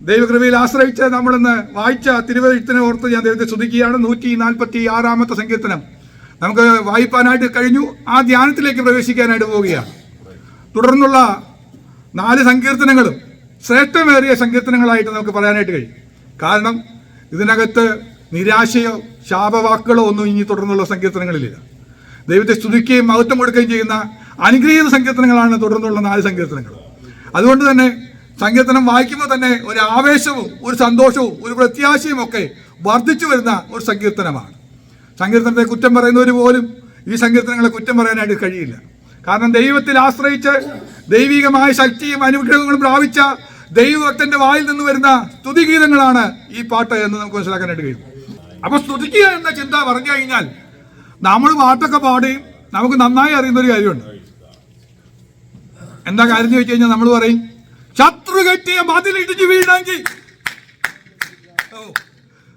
ദൈവകൃപയിൽ ആശ്രയിച്ച് നമ്മളിന്ന് വായിച്ച തിരുവെഴുത്തിനെ ഓർത്ത് ഞാൻ ദൈവത്തെ സ്തുതിക്കുകയാണ്. 146 സങ്കീർത്തനം നമുക്ക് വായിപ്പാനായിട്ട് കഴിഞ്ഞു. ആ ധ്യാനത്തിലേക്ക് പ്രവേശിക്കാനായിട്ട് പോവുകയാണ്. തുടർന്നുള്ള 4 സങ്കീർത്തനങ്ങളും ശ്രേഷ്ഠമേറിയ സങ്കീർത്തനങ്ങളായിട്ട് നമുക്ക് പറയാനായിട്ട് കഴിയും. കാരണം ഇതിനകത്ത് നിരാശയോ ശാപവാക്കുകളോ ഒന്നും ഇനി തുടർന്നുള്ള സങ്കീർത്തനങ്ങളിലില്ല. ദൈവത്തെ സ്തുതിക്കുകയും മഹത്വം കൊടുക്കുകയും ചെയ്യുന്ന അനുഗ്രഹീത സങ്കീർത്തനങ്ങളാണ് തുടർന്നുള്ള 4 സങ്കീർത്തനങ്ങൾ. അതുകൊണ്ട് തന്നെ സങ്കീർത്തനം വായിക്കുമ്പോൾ തന്നെ ഒരു ആവേശവും ഒരു സന്തോഷവും ഒരു പ്രത്യാശയും ഒക്കെ വർദ്ധിച്ചു വരുന്ന ഒരു സങ്കീർത്തനമാണ്. സങ്കീർത്തനത്തെ കുറ്റം പറയുന്നവർ പോലും ഈ സങ്കീർത്തനങ്ങളെ കുറ്റം പറയാനായിട്ട് കഴിയില്ല. കാരണം ദൈവത്തിൽ ആശ്രയിച്ച് ദൈവികമായ ശക്തിയും അനുഗ്രഹങ്ങളും പ്രാപിച്ച ദൈവഭക്തന്റെ വായിൽ നിന്ന് വരുന്ന സ്തുതിഗീതങ്ങളാണ് ഈ പാട്ട് എന്ന് നമുക്ക് മനസ്സിലാക്കാനായിട്ട് കഴിയും. അപ്പൊ സ്തുതിക്കുക എന്ന ചിന്ത പറഞ്ഞു കഴിഞ്ഞാൽ നമ്മൾ പാട്ടൊക്കെ പാടുകയും നമുക്ക് നന്നായി അറിയുന്ന ഒരു കാര്യമുണ്ട്. എന്താ കാര്യം ചോദിച്ചു കഴിഞ്ഞാൽ നമ്മൾ പറയും, ശത്രു കെട്ടിയ മതിലിടിച്ച് വീണെങ്കിൽ.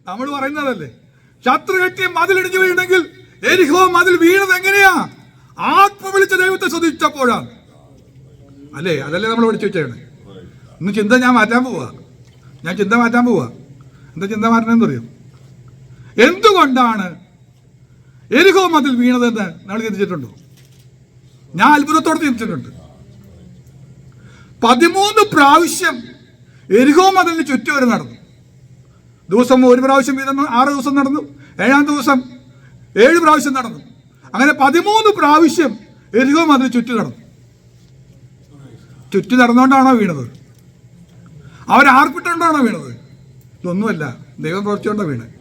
നമ്മൾ പറയുന്നതല്ലേ, ശത്രു കെട്ടിയ മതിലിടിച്ച് വീണെങ്കിൽ എരിഹോ മതിൽ വീണത് എങ്ങനെയാ? ആത്മ വിളിച്ച ദൈവത്തെ സ്തുതിച്ചപ്പോഴാണ്. അല്ലേ? അതല്ലേ നമ്മൾ പഠിച്ചു വെച്ചേക്കണേ. ഇന്ന് ചിന്ത ഞാൻ മാറ്റാൻ പോവാ. എന്താ ചിന്ത മാറ്റണമെന്ന് അറിയും? എന്തുകൊണ്ടാണ് എരിഹോ മതിൽ വീണതെന്ന് നമ്മൾ ചിന്തിച്ചിട്ടുണ്ടോ? ഞാൻ അത്ഭുതത്തോടെ ചിന്തിച്ചിട്ടുണ്ട്. 13 പ്രാവശ്യം എരിഹോ മതിലിന് ചുറ്റും വരെ നടന്നു. ദിവസം 1 പ്രാവശ്യം വീതം 6 ദിവസം നടന്നു. 7-ാം ദിവസം 7 പ്രാവശ്യം നടന്നു. അങ്ങനെ 13 പ്രാവശ്യം എരിഹോ മതിൽ ചുറ്റി നടന്നു. ചുറ്റി നടന്നുകൊണ്ടാണോ വീണത്? അവരാർപ്പിട്ടുകൊണ്ടാണോ വീണത്? ഇതൊന്നുമല്ല, ദൈവം പ്രവർത്തിച്ചുകൊണ്ടാണ് വീണത്.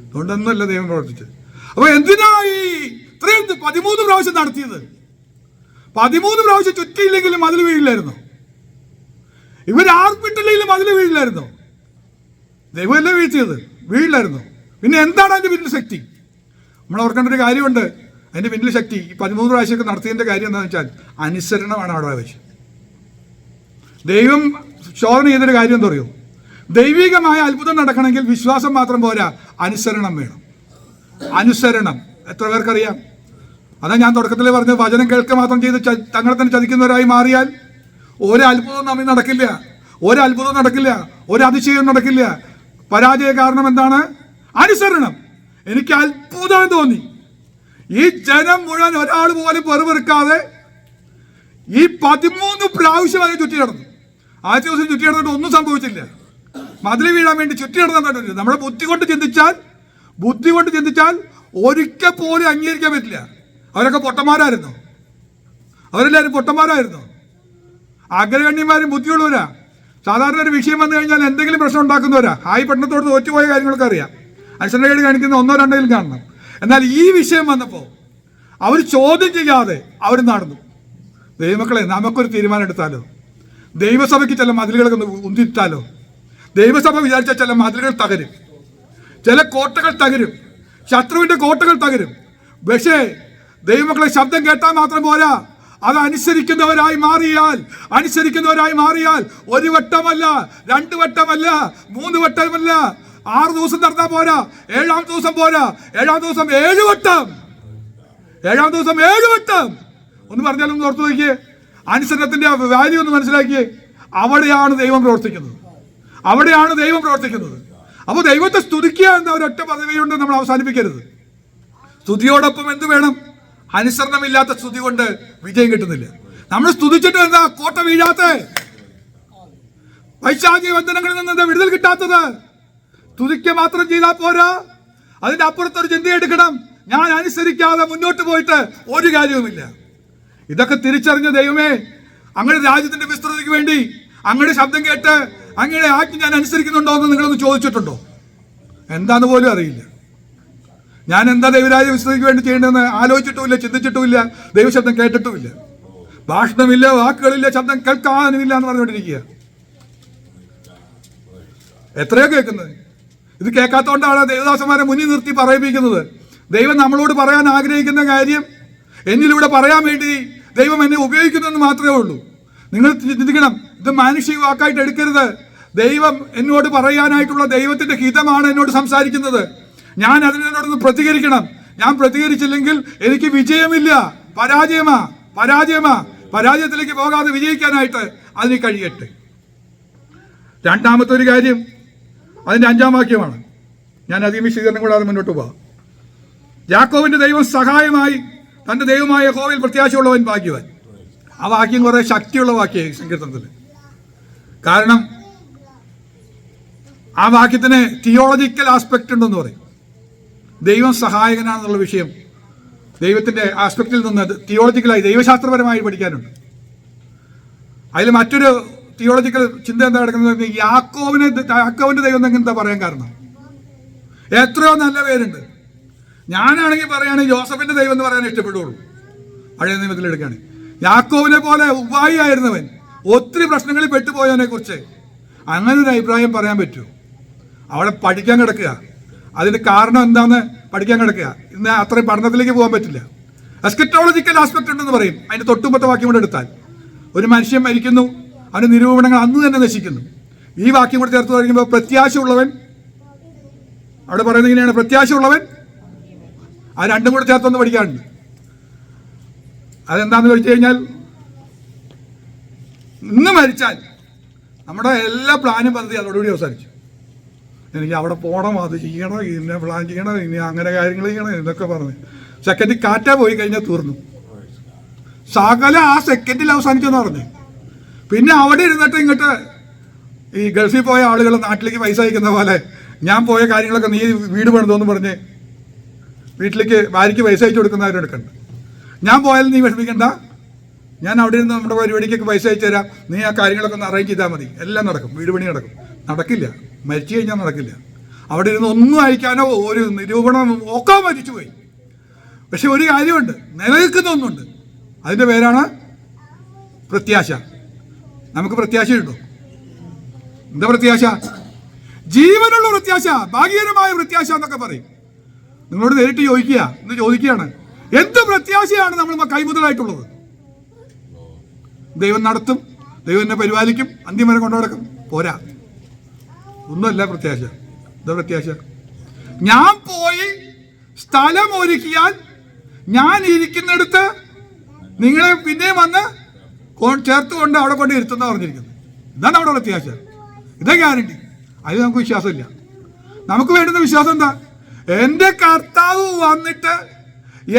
അതുകൊണ്ടൊന്നുമല്ല ദൈവം പ്രവർത്തിച്ചത്. അപ്പൊ എന്തിനായി ഇത്രയും 13 പ്രാവശ്യം നടത്തിയത്? 13 പ്രാവശ്യം ചുറ്റിയില്ലെങ്കിലും മതിൽ വീഴില്ലായിരുന്നോ? ഇവരാർപ്പിട്ടില്ലെങ്കിലും മതിൽ വീഴില്ലായിരുന്നോ? ദൈവമല്ലേ വീഴ്ചയത്? വീഴില്ലായിരുന്നോ? പിന്നെ എന്താണ് അതിന്റെ പിന്നിൽ ശക്തി? നമ്മൾ ഓർക്കേണ്ട ഒരു കാര്യമുണ്ട്. അതിന്റെ പിന്നിൽ ശക്തി ഈ 13 പ്രാവശ്യമൊക്കെ നടത്തിയതിന്റെ കാര്യം എന്താണെന്ന് വെച്ചാൽ അനുസരണമാണ് അവിടെ ആവശ്യം. ദൈവം ശോധന ചെയ്തൊരു കാര്യം എന്താ അറിയോ? ദൈവികമായ അത്ഭുതം നടക്കണമെങ്കിൽ വിശ്വാസം മാത്രം പോരാ, അനുസരണം വേണം. അനുസരണം എത്ര പേർക്കറിയാം? അതാ ഞാൻ തുടക്കത്തിൽ പറഞ്ഞത്, വചനം കേൾക്കുക മാത്രം ചെയ്ത് തങ്ങളെ തന്നെ ചതിക്കുന്നവരായി മാറിയാൽ ഒരത്ഭുതവും നമ്മിൽ നടക്കില്ല, ഒരതിശയവും നടക്കില്ല. പരാജയ കാരണം എന്താണ്? അനുസരണം. എനിക്ക് അത്ഭുതം തോന്നി, ഈ ജനം മുഴുവൻ ഒരാൾ പോലും പെറുപെറുക്കാതെ ഈ 13 പ്രാവശ്യം അതിനെ ചുറ്റി നടന്നു. ആദ്യത്തെ ദിവസം ചുറ്റി നടന്നിട്ട് ഒന്നും സംഭവിച്ചില്ല. മതിൽ വീഴാൻ വേണ്ടി ചുറ്റി നടന്നിട്ടില്ല. നമ്മുടെ ബുദ്ധി കൊണ്ട് ചിന്തിച്ചാൽ ഒരിക്കൽ പോലും അംഗീകരിക്കാൻ പറ്റില്ല. അവരൊക്കെ പൊട്ടന്മാരായിരുന്നു. അവരെല്ലാവരും പൊട്ടന്മാരായിരുന്നു. അഗ്രഗണ്യന്മാരും ബുദ്ധിയുള്ളവരാ. സാധാരണ ഒരു വിഷയം വന്നു കഴിഞ്ഞാൽ എന്തെങ്കിലും പ്രശ്നം ഉണ്ടാക്കുന്നവരാ. പട്ടണത്തോട് തോറ്റുപോയ കാര്യങ്ങളൊക്കെ അറിയാം. അനുസരണക്കേട് കാണിക്കുന്ന 1-2 കാണണം. എന്നാൽ ഈ വിഷയം വന്നപ്പോൾ അവർ ചോദ്യം ചെയ്യാതെ അവർ നടന്നു. ദൈവമക്കളെ, നമുക്കൊരു തീരുമാനം എടുത്താലോ? ദൈവസഭയ്ക്ക് ചില മതിലുകളൊക്കെ ഉന്തിട്ടാലോ? ദൈവസഭ വിചാരിച്ച ചില മതിലുകൾ തകരും, ചില കോട്ടകൾ തകരും, ശത്രുവിന്റെ കോട്ടകൾ തകരും. പക്ഷേ ദൈവമക്കളെ, ശബ്ദം കേട്ടാൽ മാത്രം പോരാ, അത് അനുസരിക്കുന്നവരായി മാറിയാൽ 1 വട്ടമല്ല, 2 വട്ടമല്ല, 3 വട്ടമല്ല, 6 ദിവസം നടന്നാൽ പോരാ, 7-ാം ദിവസം പോരാ, 7-ാം ദിവസം 7 വട്ടം, 7-ാം ദിവസം 7 വട്ടം. ഒന്ന് പറഞ്ഞാലൊന്ന് ഓർത്തു നോക്കിയേ. അനുസരണത്തിന്റെ വാല്യൂ ഒന്ന് മനസ്സിലാക്കിയേ. അവിടെയാണ് ദൈവം പ്രവർത്തിക്കുന്നത്. അപ്പോൾ ദൈവത്തെ സ്തുതിക്കുക എന്ന ഒരൊറ്റ പദവിയുണ്ട് നമ്മൾ അവസാനിപ്പിക്കരുത്. സ്തുതിയോടൊപ്പം എന്ത് വേണം? അനുസരണമില്ലാത്ത സ്തുതി കൊണ്ട് വിജയം കിട്ടുന്നില്ല. നമ്മൾ സ്തുതിച്ചിട്ട് എന്താ കോട്ട വീഴാത്ത? പൈശാചിക ബന്ധനങ്ങളിൽ നിന്ന് എന്താ വിടുതൽ കിട്ടാത്തത്? സ്തുതിക്കുക മാത്രം ചെയ്താൽ പോരാ, അതിന്റെ അപ്പുറത്തൊരു ചിന്തയെടുക്കണം. ഞാൻ അനുസരിക്കാതെ മുന്നോട്ട് പോയിട്ട് ഒരു കാര്യവുമില്ല. ഇതൊക്കെ തിരിച്ചറിഞ്ഞ ദൈവമേ, അങ്ങയുടെ രാജ്യത്തിന്റെ വിസ്തൃതിക്ക് വേണ്ടി അങ്ങയുടെ ശബ്ദം കേട്ട് അങ്ങയുടെ ആജ്ഞ ഞാൻ അനുസരിക്കുന്നുണ്ടോ എന്ന് നിങ്ങളൊന്ന് ചോദിച്ചിട്ടുണ്ടോ? എന്താന്ന് പോലും അറിയില്ല. ഞാൻ എന്താ ദൈവരാജ്യ വിസ്തൃതിക്ക് വേണ്ടി ചെയ്യേണ്ടതെന്ന് ആലോചിച്ചിട്ടുമില്ല, ചിന്തിച്ചിട്ടുമില്ല, ദൈവശബ്ദം കേട്ടിട്ടുമില്ല. ഭാഷണമില്ല, വാക്കുകളില്ല, ശബ്ദം കേൾക്കാനുമില്ല എന്ന് പറഞ്ഞുകൊണ്ടിരിക്കുക. എത്രയോ കേൾക്കുന്നത്. ഇത് കേൾക്കാത്തതുകൊണ്ടാണ് ദേവദാസന്മാരെ മുന്നിൽ നിർത്തി പറയിപ്പിക്കുന്നത്. ദൈവം നമ്മളോട് പറയാൻ ആഗ്രഹിക്കുന്ന കാര്യം എന്നിലൂടെ പറയാൻ വേണ്ടി ദൈവം എന്നെ ഉപയോഗിക്കുന്നതെന്ന് മാത്രമേ ഉള്ളൂ. നിങ്ങൾ ചിന്തിക്കണം, ഇത് മാനുഷിക വാക്കായിട്ട് എടുക്കരുത്. ദൈവം എന്നോട് പറയാനായിട്ടുള്ള ദൈവത്തിന്റെ ഹിതമാണ് എന്നോട് സംസാരിക്കുന്നത്. ഞാൻ അതിനോടൊന്ന് പ്രതികരിക്കണം. ഞാൻ പ്രതികരിച്ചില്ലെങ്കിൽ എനിക്ക് വിജയമില്ല, പരാജയത്തിലേക്ക് പോകാതെ വിജയിക്കാനായിട്ട് അതിന് കഴിയട്ടെ. രണ്ടാമത്തെ ഒരു കാര്യം അതിൻ്റെ 5-ാം വാക്യമാണ്. ഞാൻ അധികം വിശദീകരണം കൂടാതെ മുന്നോട്ട് പോകാം. യാക്കോബിന്റെ ദൈവം സഹായമായി തൻ്റെ ദൈവമായ യഹോവയിൽ പ്രത്യാശയുള്ളവൻ ഭാഗ്യവാൻ. ആ വാക്യം കുറേ ശക്തിയുള്ള വാക്യമായി സങ്കീർത്തനത്തിൽ. കാരണം ആ വാക്യത്തിന് തിയോളജിക്കൽ ആസ്പെക്റ്റ് ഉണ്ടെന്ന് പറയും. ദൈവം സഹായകനാണെന്നുള്ള വിഷയം ദൈവത്തിൻ്റെ ആസ്പെക്റ്റിൽ നിന്ന് തിയോളജിക്കലായി ദൈവശാസ്ത്രപരമായി പഠിക്കാനുണ്ട്. അതിൽ മറ്റൊരു തിയോളജിക്കൽ ചിന്ത എന്താ കിടക്കുന്നത്? യാക്കോബിന്റെ ദൈവം എന്താ പറയാൻ കാരണം? എത്രയോ നല്ല പേരുണ്ട്. ഞാനാണെങ്കിൽ പറയുകയാണെങ്കിൽ ജോസഫിന്റെ ദൈവം എന്ന് പറയാൻ ഇഷ്ടപ്പെടുള്ളൂ. പഴയ നിയമത്തിൽ എടുക്കുകയാണ്. യാക്കോബിനെ പോലെ ഉപായി ആയിരുന്നവൻ, ഒത്തിരി പ്രശ്നങ്ങളിൽ പെട്ടുപോയവനെ കുറിച്ച് അങ്ങനെ ഒരു അഭിപ്രായം പറയാൻ പറ്റുമോ? അവിടെ പഠിക്കാൻ കിടക്കുക. അതിന്റെ കാരണം എന്താണെന്ന് പഠിക്കാൻ കിടക്കുക. ഇന്ന് അത്രയും പഠനത്തിലേക്ക് പോകാൻ പറ്റില്ല. എസ്കറ്റോളജിക്കൽ ആസ്പെക്ട് ഉണ്ടെന്ന് പറയും. അതിന്റെ തൊട്ടുമ്പത്തെ വാക്യം കൂടെ എടുത്താൽ, ഒരു മനുഷ്യൻ മരിക്കുന്നു, അവന്റെ നിരൂപണങ്ങൾ അന്ന് തന്നെ നശിക്കുന്നു. ഈ വാക്യം കൂടെ ചേർത്ത് കഴിയുമ്പോൾ പ്രത്യാശയുള്ളവൻ, അവിടെ പറയുന്നത് ഇങ്ങനെയാണ്, പ്രത്യാശയുള്ളവൻ. ആ രണ്ടും കൂടെ ചേർത്തൊന്ന് പഠിക്കാറുണ്ട്. അതെന്താന്ന് ചോദിച്ചു കഴിഞ്ഞാൽ, ഇന്ന് മരിച്ചാൽ നമ്മുടെ എല്ലാ പ്ലാനും പദ്ധതി അതോടുകൂടി അവസാനിച്ചു. എനിക്ക് അവിടെ പോകണം, അത് ചെയ്യണം, ഇന്നെ പ്ലാൻ ചെയ്യണം, ഇനി അങ്ങനെ കാര്യങ്ങൾ ചെയ്യണം, ഇതൊക്കെ പറഞ്ഞ് സെക്കൻഡ് കാറ്റാ പോയി കഴിഞ്ഞാൽ തീർന്നു. സകല ആ സെക്കൻഡിൽ അവസാനിച്ചെന്ന് പറഞ്ഞു. പിന്നെ അവിടെ ഇരുന്നിട്ട് ഇങ്ങോട്ട് ഈ ഗൾഫിൽ പോയ ആളുകൾ നാട്ടിലേക്ക് പൈസ അയക്കുന്ന പോലെ ഞാൻ പോയ കാര്യങ്ങളൊക്കെ നീ വീട് പണിതോന്ന് പറഞ്ഞ് വീട്ടിലേക്ക് ഭാര്യയ്ക്ക് പൈസ അയച്ചു കൊടുക്കുന്നവരും എടുക്കണ്ട. ഞാൻ പോയാലും നീ വിഷമിക്കണ്ട, ഞാൻ അവിടെ ഇരുന്ന് നമ്മുടെ പരിപാടിക്കൊക്കെ പൈസ അയച്ചു തരാം, നീ ആ കാര്യങ്ങളൊക്കെ ഒന്ന് അറേഞ്ച് ചെയ്താൽ മതി, എല്ലാം നടക്കും, വീട് പണി നടക്കും. നടക്കില്ല, മരിച്ചു കഴിഞ്ഞാൽ നടക്കില്ല. അവിടെ ഇരുന്ന് ഒന്നും അയക്കാനോ ഒരു നിരൂപണം ഒക്കെ മരിച്ചുപോയി. പക്ഷെ ഒരു കാര്യമുണ്ട്, നിലനിൽക്കുന്ന ഒന്നുണ്ട്. അതിൻ്റെ പേരാണ് പ്രത്യാശ. നമുക്ക് പ്രത്യാശയുണ്ടോ? എന്താ പ്രത്യാശ? ജീവനുള്ള പ്രത്യാശ, ഭാഗ്യകരമായ പ്രത്യാശ എന്നൊക്കെ പറയും. നിങ്ങളോട് നേരിട്ട് ചോദിക്കുക, ഇന്ന് ചോദിക്കുകയാണ്, എന്ത് പ്രത്യാശയാണ് നമ്മൾ കൈമുതലായിട്ടുള്ളത്? ദൈവം നടത്തും, ദൈവം എന്നെ പരിപാലിക്കും, അന്ത്യം വരെ കൊണ്ടു നടക്കും, പോരാ. ഒന്നുമല്ല പ്രത്യാശ. എന്താ പ്രത്യാശ? ഞാൻ പോയി സ്ഥലം ഒരുക്കിയാൽ ഞാൻ ഇരിക്കുന്നിടത്ത് നിങ്ങളെ പിന്നെ വന്ന് ചേർത്ത് കൊണ്ട് അവിടെ കൊണ്ട് ഇരുത്തുന്ന പറഞ്ഞിരിക്കുന്നത്. ഇതാണ് അവിടെ പ്രത്യാശ. ഇതേ ഗ്യാരണ്ടി. അതിൽ നമുക്ക് വിശ്വാസമില്ല. നമുക്ക് വേണ്ടുന്ന വിശ്വാസം എന്താ? എൻ്റെ കർത്താവ് വന്നിട്ട്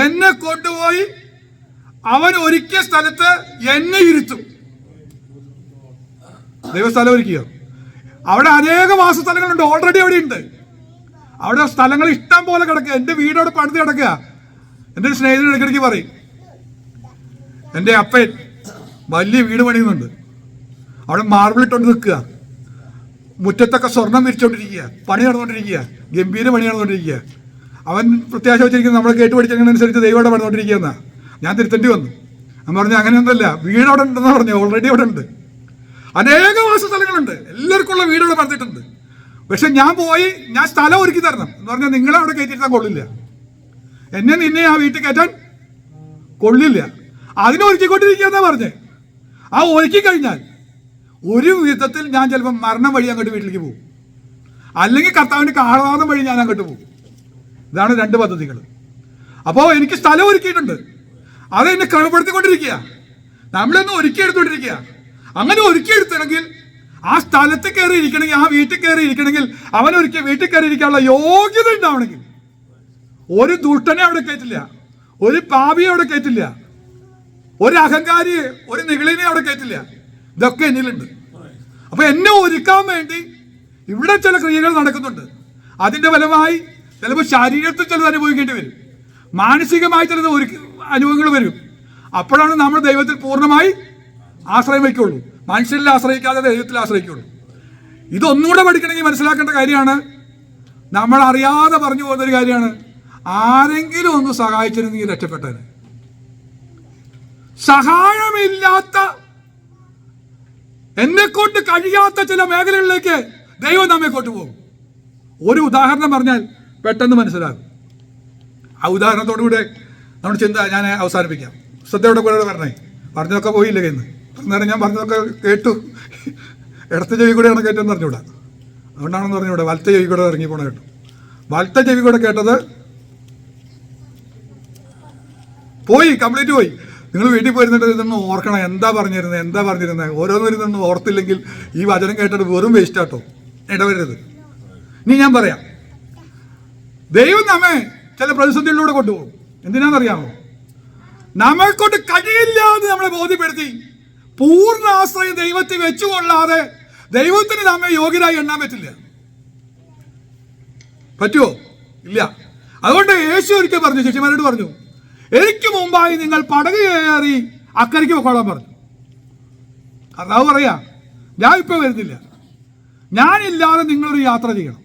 എന്നെ കൊണ്ടുപോയി അവൻ ഒരുക്കിയ സ്ഥലത്ത് എന്നെ ഇരുത്തും. ദൈവസ്ഥലം ഒരുക്കിയോ? അവിടെ അനേക വാസസ്ഥലങ്ങളുണ്ട്, ഓൾറെഡി അവിടെ ഉണ്ട്. അവിടെ സ്ഥലങ്ങൾ ഇഷ്ടം പോലെ കിടക്കുക. എൻ്റെ വീടോടെ പണിത് കിടക്കുക. എൻ്റെ ഒരു സ്നേഹിതൻ ഇടയ്ക്കിടയ്ക്ക് പറയും, എൻ്റെ അപ്പൻ വലിയ വീട് പണിയുന്നുണ്ട്, അവിടെ മാർബിൾ ഇട്ടുകൊണ്ട് നിൽക്കുക, മുറ്റത്തൊക്കെ സ്വർണം വിരിച്ചുകൊണ്ടിരിക്കുക, പണി നടന്നുകൊണ്ടിരിക്കുക, ഗംഭീര പണി നടന്നുകൊണ്ടിരിക്കുക. അവൻ പ്രത്യാശ വെച്ചിരിക്കുന്നത് നമ്മളെ കേട്ട് പഠിച്ചതിനനുസരിച്ച് ദൈവം പണിതുകൊണ്ടിരിക്കുക. ഞാൻ തിരുത്തേണ്ടി വന്നു. ഞാൻ പറഞ്ഞു, അങ്ങനെയൊന്നുമല്ല, വീട് അവിടെ ഉണ്ടെന്ന് പറഞ്ഞു, ഓൾറെഡി അവിടെ ഉണ്ട്. അനേക വാസസ്ഥലങ്ങളുണ്ട്, എല്ലാവർക്കും ഉള്ള വീടുകൾ പറഞ്ഞിട്ടുണ്ട്. പക്ഷെ ഞാൻ പോയി ഞാൻ സ്ഥലം ഒരുക്കി തരണം എന്ന് പറഞ്ഞാൽ നിങ്ങളെ അവിടെ കയറ്റിയിരുത്താൻ കൊള്ളില്ല, എന്നെ നിന്നെ ആ വീട്ടിൽ കയറ്റാൻ കൊള്ളില്ല. അതിനെ ഒരുക്കിക്കൊണ്ടിരിക്കുകയെന്നാ പറഞ്ഞേ. ആ ഒരുക്കി കഴിഞ്ഞാൽ ഒരു വിധത്തിൽ ഞാൻ ചിലപ്പോൾ മരണം വഴി അങ്ങോട്ട് വീട്ടിലേക്ക് പോകും, അല്ലെങ്കിൽ കർത്താവിൻ്റെ കാളവാദം വഴി ഞാൻ അങ്ങോട്ട് പോകും. ഇതാണ് രണ്ട് പദ്ധതികൾ. അപ്പോൾ എനിക്ക് സ്ഥലം ഒരുക്കിയിട്ടുണ്ട്, അത് എന്നെ ക്രമപ്പെടുത്തിക്കൊണ്ടിരിക്കുക, നമ്മളൊന്ന് ഒരുക്കിയെടുത്തോണ്ടിരിക്കുക. അങ്ങനെ ഒരുക്കിയെടുത്തണമെങ്കിൽ ആ സ്ഥലത്ത് കയറി ഇരിക്കണമെങ്കിൽ, ആ വീട്ടിൽ കയറി ഇരിക്കണമെങ്കിൽ, അവനൊരുക്കിയ വീട്ടിൽ കയറി ഇരിക്കാനുള്ള യോഗ്യത ഉണ്ടാവണമെങ്കിൽ ഒരു ദുഷ്ടനെ അവിടെ കയറ്റില്ല, ഒരു പാപിയെ അവിടെ കയറ്റില്ല, ഒരു അഹങ്കാരിയെ, ഒരു നിഗളിനെ അവിടെ കയറ്റില്ല. ഇതൊക്കെ എന്നിലുണ്ട്. അപ്പൊ എന്നെ ഒരുക്കാൻ വേണ്ടി ഇവിടെ ചില ക്രിയകൾ നടക്കുന്നുണ്ട്. അതിന്റെ ഫലമായി ചിലപ്പോൾ ശരീരത്തിൽ ചിലത് അനുഭവിക്കേണ്ടി വരും, മാനസികമായി ചിലത് അനുഭവങ്ങൾ വരും. അപ്പോഴാണ് നമ്മൾ ദൈവത്തിൽ പൂർണ്ണമായി ആശ്രയം വയ്ക്കുള്ളൂ. മനുഷ്യരിൽ ആശ്രയിക്കാതെ ദൈവത്തിൽ ആശ്രയിക്കുള്ളൂ. ഇതൊന്നുകൂടെ പഠിക്കണമെങ്കിൽ മനസ്സിലാക്കേണ്ട കാര്യമാണ്, നമ്മൾ അറിയാതെ പറഞ്ഞു പോകുന്നൊരു കാര്യമാണ്, ആരെങ്കിലും ഒന്ന് സഹായിച്ചിരുന്നെങ്കിൽ രക്ഷപ്പെട്ടത്. സഹായമില്ലാത്ത, എന്നെ കൊണ്ട് കഴിയാത്ത ചില മേഖലകളിലേക്ക് ദൈവം നമ്മെ കൊണ്ടുപോകും. ഒരു ഉദാഹരണം പറഞ്ഞാൽ പെട്ടെന്ന് മനസ്സിലാകും. ആ ഉദാഹരണത്തോടുകൂടെ നമ്മുടെ ചിന്ത ഞാൻ അവസാനിപ്പിക്കാം. ശ്രദ്ധയോടെ കൂടെ പറഞ്ഞതൊക്കെ പോയില്ല കയ്യിൽ നിന്ന്. അന്നേരം ഞാൻ പറഞ്ഞതൊക്കെ കേട്ടു. ഇടത്തെ ചെവി കൂടെയാണ് കേട്ടെന്ന് പറഞ്ഞുകൂടാ, അതുകൊണ്ടാണെന്ന് പറഞ്ഞുകൂടെ വലത്തെ ചെവി കൂടെ ഇറങ്ങി പോണ കേട്ടു. വലത്തെ ചെവി കൂടെ കേട്ടത് പോയി, കംപ്ലീറ്റ് പോയി. നിങ്ങൾ വീട്ടിൽ പോയിരുന്നിട്ട് ഇതൊന്നും ഓർക്കണം, എന്താ പറഞ്ഞിരുന്നത് ഓരോന്നും ഇരുന്നൊന്നും ഓർത്തില്ലെങ്കിൽ ഈ വചനം കേട്ടിട്ട് വെറും വേസ്റ്റാട്ടോ. ഇടവരരുത്. ഇനി ഞാൻ പറയാം, ദൈവം നമ്മെ ചില പ്രതിസന്ധികളിലൂടെ കൊണ്ടുപോകും. എന്തിനാണെന്നറിയാമോ? നമ്മൾക്കൊണ്ട് കഴിയില്ല എന്ന് നമ്മളെ ബോധ്യപ്പെടുത്തി പൂർണ്ണ ആശ്രയം ദൈവത്തിൽ വെച്ചുകൊള്ളാതെ ദൈവത്തിന് നമ്മെ യോഗ്യരായി എണ്ണാൻ പറ്റില്ല. പറ്റുമോ? ഇല്ല. അതുകൊണ്ട് യേശു ഒരിക്കൽ പറഞ്ഞു, ശിഷ്യന്മാരോട് പറഞ്ഞു, എനിക്ക് മുമ്പായി നിങ്ങൾ പടക് കയറി അക്കരയ്ക്ക് പൊക്കോളാൻ പറഞ്ഞു. കർത്താവ് പറയാ, ഞാൻ ഇപ്പൊ വരുന്നില്ല, ഞാനില്ലാതെ നിങ്ങളൊരു യാത്ര ചെയ്യണം,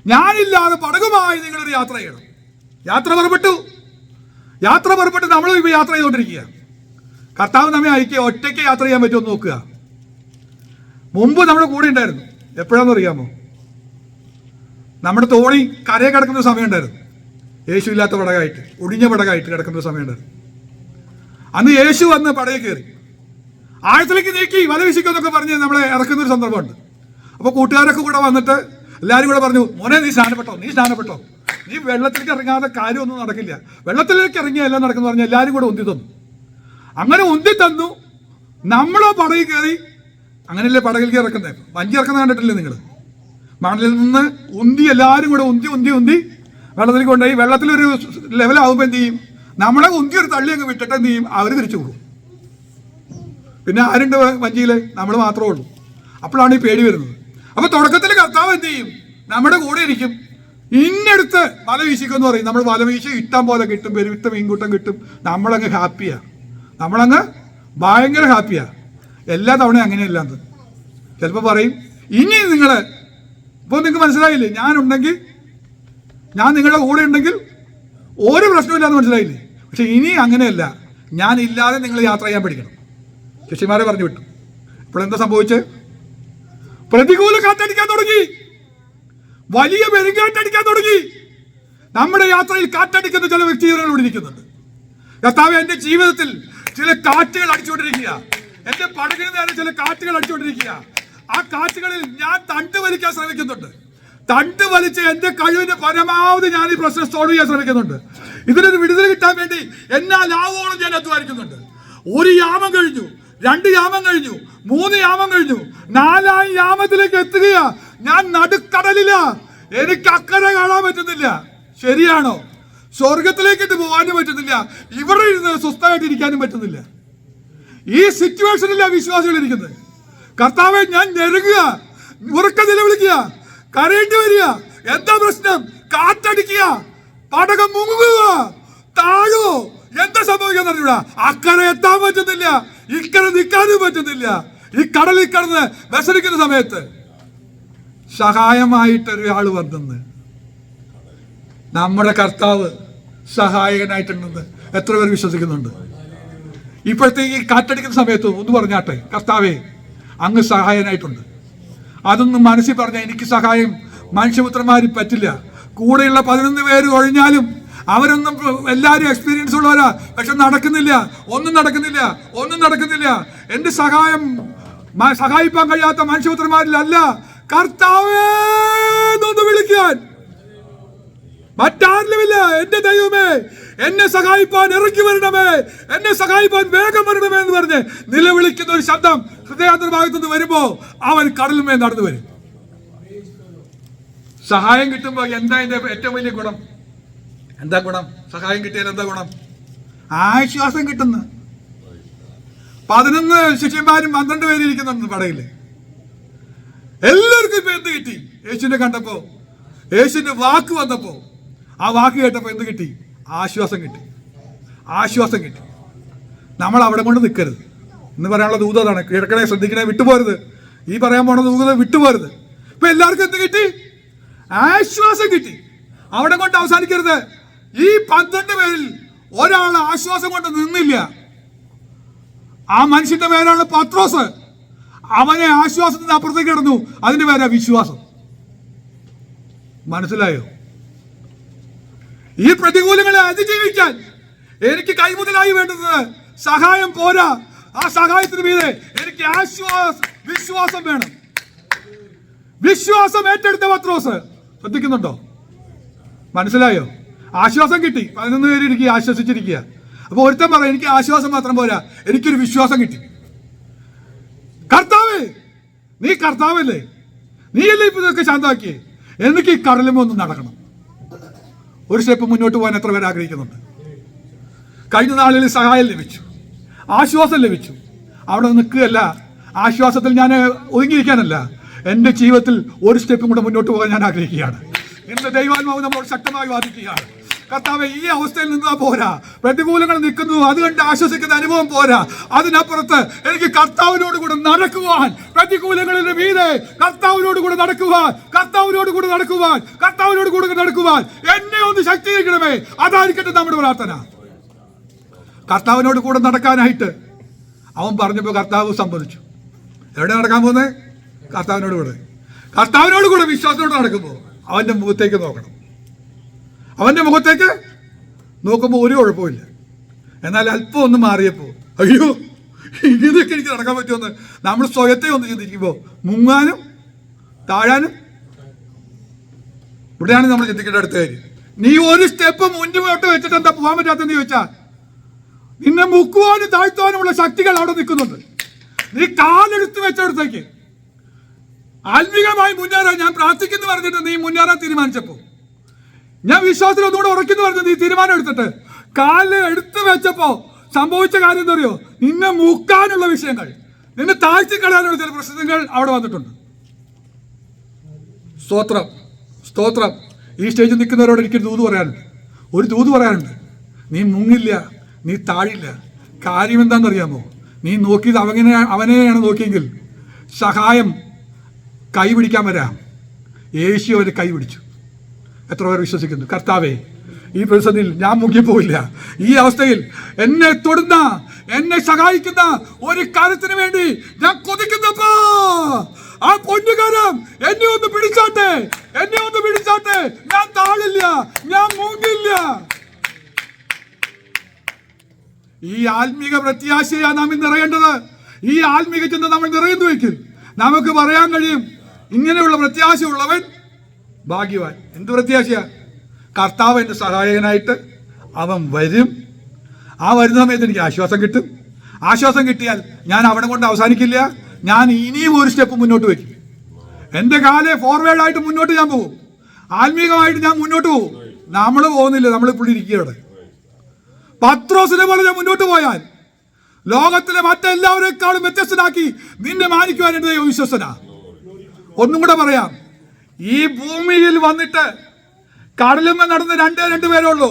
ഞാനില്ലാതെ പടകുമായി നിങ്ങളൊരു യാത്ര ചെയ്യണം. യാത്ര പുറപ്പെട്ടു നമ്മളും ഇപ്പൊ യാത്ര ചെയ്തുകൊണ്ടിരിക്കുക. കർത്താവ് നമ്മെ അയക്കുക, ഒറ്റയ്ക്ക് യാത്ര ചെയ്യാൻ പറ്റുമോ നോക്കുക. മുമ്പ് നമ്മുടെ കൂടെ ഉണ്ടായിരുന്നു. എപ്പോഴാണെന്ന് അറിയാമോ? നമ്മുടെ തോണി കരയെ കിടക്കുന്ന സമയം ഉണ്ടായിരുന്നു. യേശു ഇല്ലാത്ത പടകായിട്ട്, ഒടിഞ്ഞ പടകായിട്ട് കിടക്കുന്ന സമയം ഉണ്ടായിരുന്നു. അന്ന് യേശു വന്ന് പടയിൽ കയറി ആഴത്തിലേക്ക് നീക്കി വല വീശിക്കുമെന്നൊക്കെ പറഞ്ഞ് നമ്മളെ ഇറക്കുന്നൊരു സന്ദർഭമുണ്ട്. അപ്പോൾ കൂട്ടുകാരൊക്കെ കൂടെ വന്നിട്ട് എല്ലാവരും കൂടെ പറഞ്ഞു, മോനെ നീ സ്നാനപ്പെട്ടോ, നീ വെള്ളത്തിലേക്ക് ഇറങ്ങാതെ കാര്യമൊന്നും നടക്കില്ല, വെള്ളത്തിലേക്ക് ഇറങ്ങിയ എല്ലാം നടക്കുന്നു പറഞ്ഞ് എല്ലാവരും കൂടെ ഉന്തി തന്നു. അങ്ങനെ ഉന്തി തന്നു. നമ്മളോ പടയിൽ കയറി. അങ്ങനെയല്ലേ പടകിലേക്ക് ഇറക്കുന്നത്? വഞ്ചി ഇറക്കുന്നത് കണ്ടിട്ടില്ലേ നിങ്ങൾ? മണലിൽ നിന്ന് ഉന്തി എല്ലാവരും കൂടെ ഉന്തി വെള്ളത്തിലേക്ക് കൊണ്ടുപോയി. വെള്ളത്തിലൊരു ലെവലാവുമ്പോൾ എന്ത് ചെയ്യും? നമ്മളെ ഉന്തി ഒരു തള്ളി അങ്ങ് വിട്ടിട്ട് എന്ത് ചെയ്യും? അവർ തിരിച്ചു പോകും. പിന്നെ ആരുണ്ട് വഞ്ചിയിൽ? നമ്മൾ മാത്രമേ ഉള്ളൂ. അപ്പോഴാണ് ഈ പേടി വരുന്നത്. അപ്പൊ തുടക്കത്തിൽ കർത്താവ് എന്ത് ചെയ്യും? നമ്മുടെ കൂടെ ഇരിക്കും. ഇന്നടുത്ത് വല വീശിക്കുമെന്ന് പറയും. നമ്മൾ വല വീശി ഇഷ്ടം പോലെ കിട്ടും, പെരുവിട്ട മീൻകൂട്ടം കിട്ടും. നമ്മളങ്ങ് ഹാപ്പിയാ, നമ്മളങ്ങ് ഭയങ്കര ഹാപ്പിയാ. എല്ലാ തവണയും അങ്ങനെയല്ലാന്ന് ചിലപ്പോൾ പറയും, ഇനി നിങ്ങൾ ഇപ്പോൾ നിങ്ങൾക്ക് മനസ്സിലായില്ലേ, ഞാൻ നിങ്ങളുടെ കൂടെ ഉണ്ടെങ്കിൽ ഒരു പ്രശ്നമില്ലാന്ന് മനസ്സിലായില്ലേ? പക്ഷെ ഇനി അങ്ങനെയല്ല, ഞാൻ ഇല്ലാതെ നിങ്ങൾ യാത്ര ചെയ്യാൻ പഠിക്കണം. ശിഷ്യന്മാരെ പറഞ്ഞു വിട്ടു. ഇപ്പോഴെന്താ സംഭവിച്ചത്? പ്രതികൂല കാറ്റടിക്കാൻ തുടങ്ങി, വലിയ പെരുങ്കാറ്റടിക്കാൻ തുടങ്ങി. നമ്മുടെ യാത്രയിൽ കാറ്റടിക്കുന്ന ചില വ്യക്തികൾ ഇവിടെ ഇരിക്കുന്നുണ്ട്. കർത്താവേ, എന്റെ ജീവിതത്തിൽ ചില കാറ്റുകൾ അടിച്ചുകൊണ്ടിരിക്കുക, എന്റെ പടകിന് നേരെ ചില കാറ്റുകൾ അടിച്ചുകൊണ്ടിരിക്കുക. ആ കാറ്റുകളിൽ ഞാൻ തണ്ട് വലിക്കാൻ ശ്രമിക്കുന്നുണ്ട്. തണ്ട് വലിച്ച് എന്റെ കഴിവിന്റെ പരമാവധി ഞാൻ ഈ പ്രശ്നം സോൾവ് ചെയ്യാൻ ശ്രമിക്കുന്നുണ്ട്. ഇതിനൊരു വിടുതൽ കിട്ടാൻ വേണ്ടി എന്നാൽ ആവോളം ഞാൻ അധ്വാനിക്കുന്നുണ്ട്. 1 യാമം കഴിഞ്ഞു, 2 യാമം കഴിഞ്ഞു, 3 യാമം കഴിഞ്ഞു, 4ാം യാമത്തിലേക്ക് എത്തുകയാ. ഞാൻ നടുക്കടലില്ല, എനിക്ക് അക്കരെ കാണാൻ പറ്റുന്നില്ല. ശരിയാണോ? സ്വർഗത്തിലേക്കിട്ട് പോകാനും പറ്റുന്നില്ല, ഇവിടെ ഇരുന്ന് സ്വസ്ഥമായിട്ട് ഇരിക്കാനും പറ്റുന്നില്ല. ഈ സിറ്റുവേഷനിലാ വിശ്വാസികൾ ഇരിക്കുന്നത്. കർത്താവെ, ഞാൻ ഞെരുങ്ങുക, ഉറക്ക നിലവിളിക്കുക, കരയേണ്ടി വരിക. എന്താ പ്രശ്നം? കാറ്റടിക്കുക, പടകം മുങ്ങുക, താഴോ, എന്താ സംഭവിക്കാൻ അറിഞ്ഞൂടാ. അക്കരെ എത്താൻ പറ്റുന്നില്ല, ഇക്കരെ നിൽക്കാനും പറ്റുന്നില്ല. ഈ കടലിൽ കിടന്ന് വിഷമിക്കുന്ന സമയത്ത് സഹായമായിട്ടൊരാൾ വന്നെന്ന്. നമ്മുടെ കർത്താവ് സഹായകനായിട്ടുണ്ടെന്ന് എത്ര പേർ വിശ്വസിക്കുന്നുണ്ട്? ഇപ്പോഴത്തെ ഈ കാറ്റടിക്കുന്ന സമയത്ത് ഒന്ന് പറഞ്ഞാട്ടെ, കർത്താവേ, അങ്ങ് സഹായനായിട്ടുണ്ട്. അതൊന്നും മനസ്സിൽ പറഞ്ഞാൽ എനിക്ക് സഹായം മനുഷ്യപുത്രന്മാരിൽ പറ്റില്ല. കൂടെയുള്ള 11 പേര് ഒഴിഞ്ഞാലും അവരൊന്നും എല്ലാവരും എക്സ്പീരിയൻസ് ഉള്ളവരാ. പക്ഷെ ഒന്നും നടക്കുന്നില്ല. എന്റെ സഹായിപ്പാൻ കഴിയാത്ത മനുഷ്യപുത്രന്മാരിലല്ല, കർത്താവേ എന്നൊന്ന് വിളിക്കാൻ മറ്റാരിലുമില്ല. എന്റെ ദൈവമേ, എന്നെ സഹായിപ്പാൻ ഇറക്കി വരണമേ, എന്നെ സഹായിപ്പാൻ വേഗം വരണമേ എന്ന് പറഞ്ഞ് നിലവിളിക്കുന്ന ഒരു ശബ്ദം ഹൃദയാന്തർഭാഗത്തു നിന്ന് വരുമ്പോ അവൻ കടലുമേ നടന്നു വരും. സഹായം കിട്ടുമ്പോ എന്താ എന്റെ ഏറ്റവും വലിയ ഗുണം? എന്താ ഗുണം? സഹായം കിട്ടിയാൽ എന്താ ഗുണം? ആശ്വാസം കിട്ടുന്നു. 11 ശിഷ്യന്മാരും 12 പേര് ഇരിക്കുന്നുണ്ട് പടയില്. എല്ലാവർക്കും ഇപ്പൊ എന്ത് കിട്ടി? യേശുവിനെ കണ്ടപ്പോ, യേശുവിന്റെ വാക്ക് വന്നപ്പോ, ആ വാക്ക് കേട്ടപ്പോ എന്ത് കിട്ടി? ആശ്വാസം കിട്ടി. നമ്മൾ അവിടെ കൊണ്ട് നിൽക്കരുത്. ഇന്ന് പറയാനുള്ള ദൂത അതാണ്. കേൾക്കണേ, ശ്രദ്ധിക്കണേ, വിട്ടുപോരുത്. ഈ പറയാൻ പോണ ദൂത വിട്ടുപോരുത്. ഇപ്പൊ എല്ലാവർക്കും എന്ത് കിട്ടി? ആശ്വാസം കിട്ടി. അവിടെ കൊണ്ട് അവസാനിക്കരുത്. ഈ 12 പേരിൽ ഒരാൾ ആശ്വാസം കൊണ്ട് നിന്നില്ല. ആ മനുഷ്യന്റെ പേരാണ് പത്രോസ്. അവനെ ആശ്വാസത്തിന് അപ്പുറത്തേക്ക് കിടന്നു. അതിന്റെ പേരാ വിശ്വാസം. മനസ്സിലായോ? ഈ പ്രതികൂലങ്ങളെ അതിജീവിക്കാൻ എനിക്ക് കൈമുതലായി വേണ്ടത് സഹായം പോരാ. ആ സഹായത്തിന് മീതെ എനിക്ക് വിശ്വാസം വേണം. വിശ്വാസം ഏറ്റെടുത്ത പത്രോസ്. ശ്രദ്ധിക്കുന്നുണ്ടോ? മനസ്സിലായോ? ആശ്വാസം കിട്ടി. 11 പേര് ഇരിക്കുക, ആശ്വസിച്ചിരിക്കുക. അപ്പോൾ ഒരുത്തൻ പറയാം, എനിക്ക് ആശ്വാസം മാത്രം പോരാ, എനിക്കൊരു വിശ്വാസം കിട്ടി. കർത്താവേ, നീ കർത്താവല്ലേ, നീയല്ലേ ഇപ്പൊ ഇതൊക്കെ ശാന്തമാക്കിയേ, എനിക്ക് ഈ കടലുമ ഒന്ന് നടക്കണം. ഒരു സ്റ്റെപ്പ് മുന്നോട്ട് പോകാൻ എത്ര പേര് ആഗ്രഹിക്കുന്നുണ്ട്? കഴിഞ്ഞ നാളുകളിൽ സഹായം ലഭിച്ചു, ആശ്വാസം ലഭിച്ചു. അവിടെ നിൽക്കുകയല്ല, ആശ്വാസത്തിൽ ഞാൻ ഒതുങ്ങിയിരിക്കാനല്ല, എൻ്റെ ജീവിതത്തിൽ ഒരു സ്റ്റെപ്പും കൂടെ മുന്നോട്ട് പോകാൻ ഞാൻ ആഗ്രഹിക്കുകയാണ്. ഇന്ന് ദൈവാത്മാവ് നമ്മളോട് ശക്തമായി വാദിക്കുകയാണ്. കർത്താവേ, ഈ അവസ്ഥയിൽ നിന്നാ പോരാ, പ്രതികൂലങ്ങൾ നിൽക്കുന്നു അത് കണ്ട് ആശ്വസിക്കുന്ന അനുഭവം പോരാ, അതിനപ്പുറത്ത് എനിക്ക് കർത്താവിനോട് കൂടെ നടക്കുവാൻ, പ്രതികൂലങ്ങളുടെ മീതെ കർത്താവിനോട് കൂടെ നടക്കുവാൻ, കർത്താവിനോട് കൂടെ നടക്കുവാൻ, കർത്താവിനോട് കൂടെ നടക്കുവാൻ എന്നെ ഒന്ന് ശക്തീകരിക്കണമേ. അതായിരിക്കട്ടെ നമ്മുടെ പ്രാർത്ഥന. കർത്താവിനോട് കൂടെ നടക്കാനായിട്ട് അവൻ പറഞ്ഞപ്പോൾ കർത്താവ് സമ്മതിച്ചു. എവിടെ നടക്കാൻ പോകുന്നത്? കർത്താവിനോട് കൂടെ. കർത്താവിനോട് കൂടെ വിശ്വാസത്തോടെ നടക്കുമ്പോൾ അവൻ്റെ മുഖത്തേക്ക് നോക്കണം. അവൻ്റെ മുഖത്തേക്ക് നോക്കുമ്പോൾ ഒരു കുഴപ്പമില്ല. എന്നാൽ അല്പം ഒന്ന് മാറിയപ്പോൾ, അയ്യോ ഇതൊക്കെ എനിക്ക് നടക്കാൻ പറ്റുമെന്ന് നമ്മൾ സ്വയത്തെ ഒന്ന് ചിന്തിക്കുമ്പോൾ മുങ്ങാനും താഴാനും. ഇവിടെയാണ് നമ്മൾ ചിന്തിക്കേണ്ട അടുത്ത കാര്യം. നീ ഒരു സ്റ്റെപ്പ് മുന്നോട്ട് വെച്ചിട്ട് എന്താ പോകാൻ പറ്റാത്തെന്ന് ചോദിച്ചാൽ, നിന്നെ മുക്കുവാനും താഴ്ത്തുവാനുമുള്ള ശക്തികൾ അവിടെ നിൽക്കുന്നുണ്ട്. നീ കാലെടുത്ത് വെച്ചെടുത്തേക്ക് ആത്മീകമായി മുന്നേറാൻ ഞാൻ പ്രാർത്ഥിക്കുന്നു പറഞ്ഞിട്ട് നീ മുന്നേറാൻ തീരുമാനിച്ചപ്പോൾ, ഞാൻ വിശ്വാസത്തിൽ ഒന്നുകൂടെ ഉറക്കുന്നു പറഞ്ഞ് നീ തീരുമാനം എടുത്തിട്ട് കാല് എടുത്ത് വെച്ചപ്പോ സംഭവിച്ച കാര്യം എന്താ അറിയോ? നിന്നെ മുക്കാനുള്ള വിഷയങ്ങൾ, നിന്നെ താഴ്ത്തി കളയാനുള്ള ചില പ്രശ്നങ്ങൾ അവിടെ വന്നിട്ടുണ്ട്. സ്തോത്രം, സ്തോത്രം. ഈ സ്റ്റേജിൽ നിൽക്കുന്നവരോട് എനിക്കൊരു ദൂത് പറയാനുണ്ട്. നീ മുങ്ങില്ല, നീ താഴില്ല. കാര്യം എന്താണെന്നറിയാമോ? നീ നോക്കിയത് അവനെയാണ് നോക്കിയെങ്കിൽ സഹായം കൈപിടിക്കാൻ വരാം. യേശു അവരെ കൈപിടിച്ചു. എത്ര പേർ വിശ്വസിക്കുന്നു? കർത്താവേ, ഈ പ്രതിസന്ധിയിൽ ഞാൻ മുങ്ങിപ്പോയില്ല. ഈ അവസ്ഥയിൽ എന്നെ തൊടുന്ന, എന്നെ സഹായിക്കുന്ന ഒരു കാര്യത്തിന് വേണ്ടി ഞാൻ കൊതിക്കുന്നപ്പോ ആ പൊന്നുകാരം എന്നെ ഒന്ന് പിടിച്ചാട്ടെ, എന്നെ ഒന്ന് പിടിച്ചാട്ടെ. ഞാൻ താഴില്ല, ഞാൻ മുങ്ങില്ല. ഈ ആത്മീക പ്രത്യാശയാണ് നാം നിറയേണ്ടത്. ഈ ആത്മീക ചിന്ത നമ്മൾ നിറയുന്നുവെങ്കിൽ നമുക്ക് പറയാൻ കഴിയും, ഇങ്ങനെയുള്ള പ്രത്യാശയുള്ളവൻ ഭാഗ്യവാൻ. എന്ത് പ്രത്യാശയാ? കർത്താവ് എൻ്റെ സഹായകനായിട്ട് അവൻ വരും. ആ വരുന്ന സമയത്ത് എനിക്ക് ആശ്വാസം കിട്ടും. ആശ്വാസം കിട്ടിയാൽ ഞാൻ അവിടെ കൊണ്ട് അവസാനിക്കില്ല, ഞാൻ ഇനിയും ഒരു സ്റ്റെപ്പ് മുന്നോട്ട് വയ്ക്കും. എൻ്റെ കാലെ ഫോർവേഡായിട്ട് മുന്നോട്ട് ഞാൻ പോകും. ആത്മീകമായിട്ട് ഞാൻ മുന്നോട്ട് പോകും. നമ്മൾ പോകുന്നില്ല, നമ്മളിപ്പോൾ ഇരിക്കുകയാണ്. പത്രോസിനെ പോലെ ഞാൻ മുന്നോട്ട് പോയാൽ ലോകത്തിലെ മറ്റെല്ലാവരെക്കാളും വ്യത്യസ്തനാക്കി നിന്നെ മാനിക്കുവാൻ എൻ്റെ ദൈവം വിശ്വസ്തനാ. ഒന്നും കൂടെ പറയാം, ഈ ഭൂമിയിൽ വന്നിട്ട് കടലുമ്മ നടന്ന് രണ്ടേ പേരുള്ളൂ.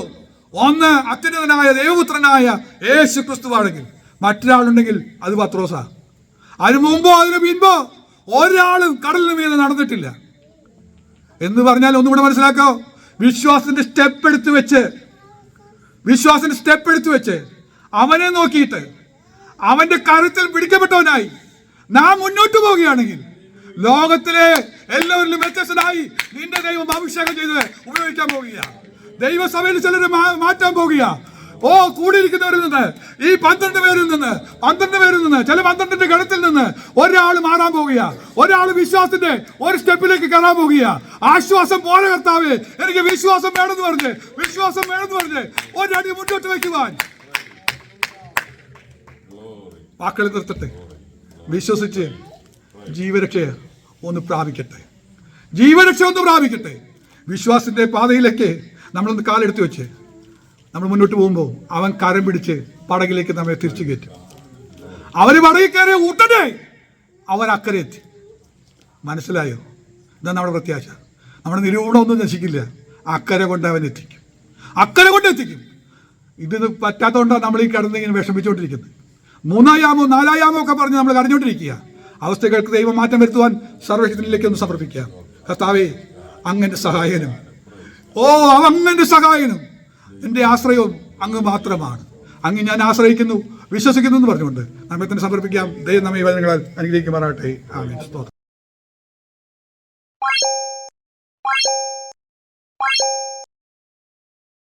ഒന്ന് അത്യുന്നതനായ ദൈവപുത്രനായ യേശു ക്രിസ്തുവാണെങ്കിൽ, മറ്റൊരാളുണ്ടെങ്കിൽ അത് പത്രോസാ. അതിനു മുമ്പോ അതിനു പിൻപോ ഒരാളും കടലിന് മീതെ നടന്നിട്ടില്ല. എന്ന് പറഞ്ഞാൽ ഒന്നുകൂടെ മനസ്സിലാക്കോ, വിശ്വാസത്തിന്റെ സ്റ്റെപ്പ് എടുത്തു വെച്ച് അവനെ നോക്കിയിട്ട് അവന്റെ കരുത്തിൽ പിടിക്കപ്പെട്ടവനായി നാം മുന്നോട്ട് പോവുകയാണെങ്കിൽ ലോകത്തിലെ എല്ലാവരിലും വ്യത്യസ്തനായി നിന്റെ ദൈവം അഭിഷേകം ചെയ്ത് ഉപയോഗിക്കാൻ പോകുക. ദൈവസഭയിൽ ചിലരെ മാറ്റാൻ പോകുക. കൂടിയിരിക്കുന്നവരിൽ നിന്ന്, ഈ 12 പേരിൽ നിന്ന് ചില 12ന്റെ ഗണത്തിൽ നിന്ന് ഒരാൾ മാറാൻ പോകുക. ഒരാൾ വിശ്വാസത്തിന്റെ ഒരു സ്റ്റെപ്പിലേക്ക് കയറാൻ പോകുക. ആശ്വാസം പോലെ കർത്താവേ, എനിക്ക് വിശ്വാസം വേണമെന്ന് പറഞ്ഞ് ഒരടി മുന്നോട്ട് വയ്ക്കുവാൻ വാക്കുകൾ നിർത്തട്ടെ. വിശ്വസിച്ച് ജീവരക്ഷ ഒന്ന് പ്രാപിക്കട്ടെ. വിശ്വാസത്തിന്റെ പാതയിലേക്ക് നമ്മളൊന്ന് കാലെടുത്ത് വെച്ച് നമ്മൾ മുന്നോട്ട് പോകുമ്പോൾ അവൻ കരം പിടിച്ച് പടകിലേക്ക് നമ്മെ തിരിച്ചു കയറ്റും. അവര് പടകിൽ കയറിയ ഉടനെ അവർ അക്കരെ എത്തി. മനസ്സിലായോ? ഇതാണ് നമ്മുടെ പ്രത്യാശ. നമ്മുടെ നിരൂപണമൊന്നും നശിക്കില്ല. അക്കരെ കൊണ്ട് അവൻ എത്തിക്കും. ഇത് പറ്റാത്തതുകൊണ്ടാണ് നമ്മൾ ഈ കിടന്ന് ഇങ്ങനെ വിഷമിച്ചുകൊണ്ടിരിക്കുന്നത്. 3-ാം യാമോ 4-ാം യാമോ ഒക്കെ പറഞ്ഞ് നമ്മൾ കരഞ്ഞുകൊണ്ടിരിക്കുക. അവസ്ഥകൾക്ക് ദൈവം മാറ്റം വരുത്തുവാൻ സർവശക്തനിലേക്ക് ഒന്ന് സമർപ്പിക്കാം. കർത്താവേ, അങ്ങന്റെ സഹായനും എൻ്റെ ആശ്രയവും അങ്ങ് മാത്രമാണ്. അങ്ങ് ഞാൻ ആശ്രയിക്കുന്നു, വിശ്വസിക്കുന്നു എന്ന് പറഞ്ഞുകൊണ്ട് നമ്മെ തന്നെ സമർപ്പിക്കാം. ദൈവം നമ്മെ വചനങ്ങളാൽ അനുഗ്രഹിക്കുമാറാകട്ടെ. ആമേൻ.